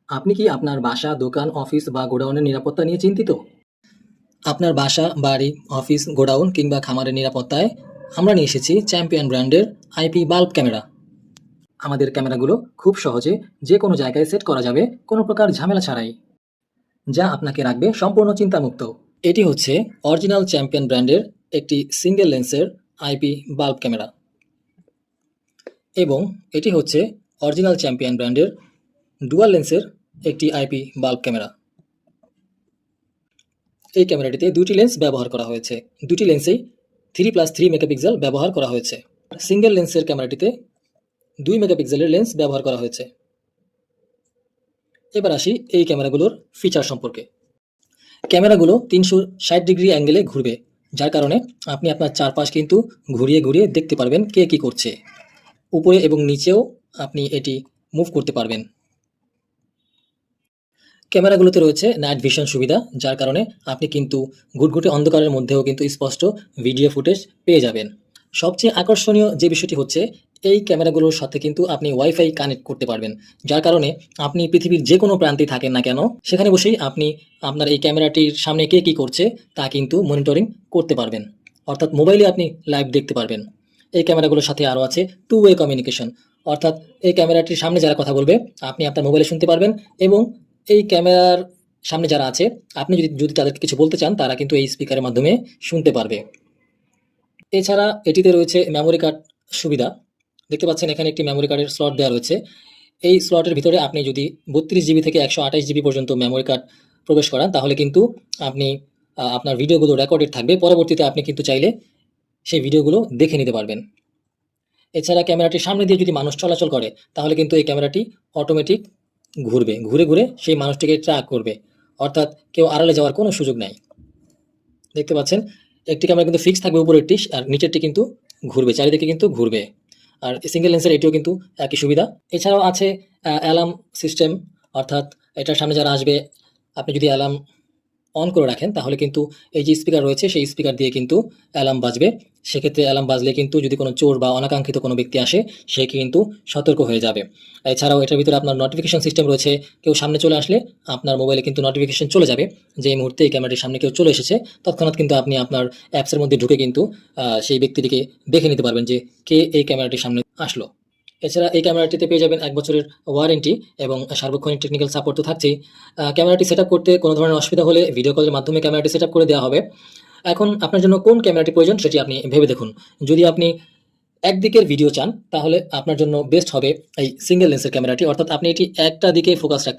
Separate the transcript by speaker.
Speaker 1: আপনি কি আপনার বাসা, দোকান, অফিস বা গোডাউনের নিরাপত্তা নিয়ে চিন্তিত? আপনার বাসা, বাড়ি, অফিস, গোডাউন কিংবা খামারের নিরাপত্তায় আমরা নিয়ে এসেছি চ্যাম্পিয়ন ব্র্যান্ডের আইপি বাল্ব ক্যামেরা। আমাদের ক্যামেরাগুলো খুব সহজে যে কোনো জায়গায় সেট করা যাবে, কোনো প্রকার ঝামেলা ছাড়াই, যা আপনাকে রাখবে সম্পূর্ণ চিন্তামুক্ত। এটি হচ্ছে অরিজিনাল চ্যাম্পিয়ন ব্র্যান্ডের একটি সিঙ্গেল লেন্সের আইপি বাল্ব ক্যামেরা এবং এটি হচ্ছে অরিজিনাল চ্যাম্পিয়ন ব্র্যান্ডের ডুয়াল লেন্সের একটি আইপি বাল্ব ক্যামেরা। এই ক্যামেরাটিতে দুটি লেন্স ব্যবহার করা হয়েছে। দুটি লেন্সেই 3+3 মেগাপিক্সেল ব্যবহার করা হয়েছে। সিঙ্গেল লেন্সের ক্যামেরাটিতে 2 মেগাপিক্সেলের লেন্স ব্যবহার করা হয়েছে। এবার আসি এই ক্যামেরাগুলোর ফিচার সম্পর্কে। ক্যামেরাগুলো 360 ডিগ্রি অ্যাঙ্গেলে ঘুরবে, যার কারণে আপনি আপনার চারপাশ কিন্তু ঘুরিয়ে ঘুরিয়ে দেখতে পারবেন কে কী করছে। উপরে এবং নিচেও আপনি এটি মুভ করতে পারবেন। ক্যামেরাগুলোতে রয়েছে নাইট ভিশন সুবিধা, যার কারণে আপনি কিন্তু ঘুটঘুটে অন্ধকারের মধ্যেও কিন্তু স্পষ্ট ভিডিও ফুটেজ পেয়ে যাবেন। সবচেয়ে আকর্ষণীয় যে বিষয়টি হচ্ছে, এই ক্যামেরাগুলোর সাথে কিন্তু আপনি ওয়াইফাই কানেক্ট করতে পারবেন, যার কারণে আপনি পৃথিবীর যে কোনো প্রান্তে থাকেন না কেন, সেখানে বসেই আপনি আপনার এই ক্যামেরাটির সামনে কে কী করছে তা কিন্তু মনিটরিং করতে পারবেন। অর্থাৎ মোবাইলে আপনি লাইভ দেখতে পারবেন। এই ক্যামেরাগুলোর সাথে আরও আছে 2 ওয়ে কমিউনিকেশন, অর্থাৎ এই ক্যামেরাটির সামনে যারা কথা বলবে আপনি আপনার মোবাইলে শুনতে পারবেন এবং এই ক্যামেরার সামনে যারা আছে আপনি যদি তাদেরকে কিছু বলতে চান, তারা কিন্তু এই স্পিকারের মাধ্যমে শুনতে পারবে। এছাড়া এটিতে রয়েছে মেমোরি কার্ড সুবিধা। দেখতে পাচ্ছেন এখানে একটি মেমোরি কার্ডের স্লট দেওয়া রয়েছে। এই স্লটের ভিতরে আপনি যদি 32 জিবি থেকে 128 জিবি পর্যন্ত মেমোরি কার্ড প্রবেশ করান, তাহলে কিন্তু আপনি আপনার ভিডিওগুলো রেকর্ডেড থাকবে। পরবর্তীতে আপনি কিন্তু চাইলে সেই ভিডিওগুলো দেখে নিতে পারবেন। এছাড়া ক্যামেরাটির সামনে দিয়ে যদি মানুষ চলাচল করে, তাহলে কিন্তু এই ক্যামেরাটি অটোমেটিক ঘুরবে, ঘুরে ঘুরে সেই মানুষটিকে ট্র্যাক করবে। অর্থাৎ কেউ আড়ালে যাওয়ার কোনো সুযোগ নাই। দেখতে পাচ্ছেন একটি ক্যামেরা কিন্তু ফিক্স থাকবে উপরেরটি, আর নিচেরটি কিন্তু ঘুরবে, চারিদিকে কিন্তু ঘুরবে। আর সিঙ্গেল লেন্সের এটিও কিন্তু একই সুবিধা। এছাড়াও আছে অ্যালার্ম সিস্টেম, অর্থাৎ এটার সামনে যারা আসবে আপনি যদি অ্যালার্ম অন করে রাখেন, তাহলে কিন্তু এই যে স্পিকার রয়েছে সেই স্পিকার দিয়ে কিন্তু অ্যালার্ম বাজবে। সেক্ষেত্রে অ্যালার্ম বাজলে কিন্তু যদি কোনো চোর বা অনাকাঙ্ক্ষিত কোনো ব্যক্তি আসে, সে কিন্তু সতর্ক হয়ে যাবে। এছাড়াও এটার ভিতরে আপনার নোটিফিকেশন সিস্টেম রয়েছে। কেউ সামনে চলে আসলে আপনার মোবাইলে কিন্তু নোটিফিকেশন চলে যাবে যে এই মুহূর্তে এই ক্যামেরাটির সামনে কেউ চলে এসেছে। তৎক্ষণাৎ কিন্তু আপনি আপনার অ্যাপসের মধ্যে ঢুকে কিন্তু সেই ব্যক্তিটিকে দেখে নিতে পারবেন যে কে এই ক্যামেরাটির সামনে আসলো। এছাড়া এই ক্যামেরাটিতে পেয়ে যাবেন 1 বছরের ওয়ারেন্টি এবং সার্বক্ষণিক টেকনিক্যাল সাপোর্ট তো থাকছেই। ক্যামেরাটি সেটআপ করতে কোনো ধরনের অসুবিধা হলে ভিডিও কলের মাধ্যমে ক্যামেরাটি সেটআপ করে দেওয়া হবে। এখন আপনার জন্য কোন ক্যামেরাটি প্রয়োজন সেটি আপনি ভেবে দেখুন। যদি আপনি একদিকের ভিডিও চান, তাহলে আপনার জন্য বেস্ট হবে এই সিঙ্গেল লেন্সের ক্যামেরাটি, অর্থাৎ আপনি এটি একটা দিকে ফোকাস রাখতে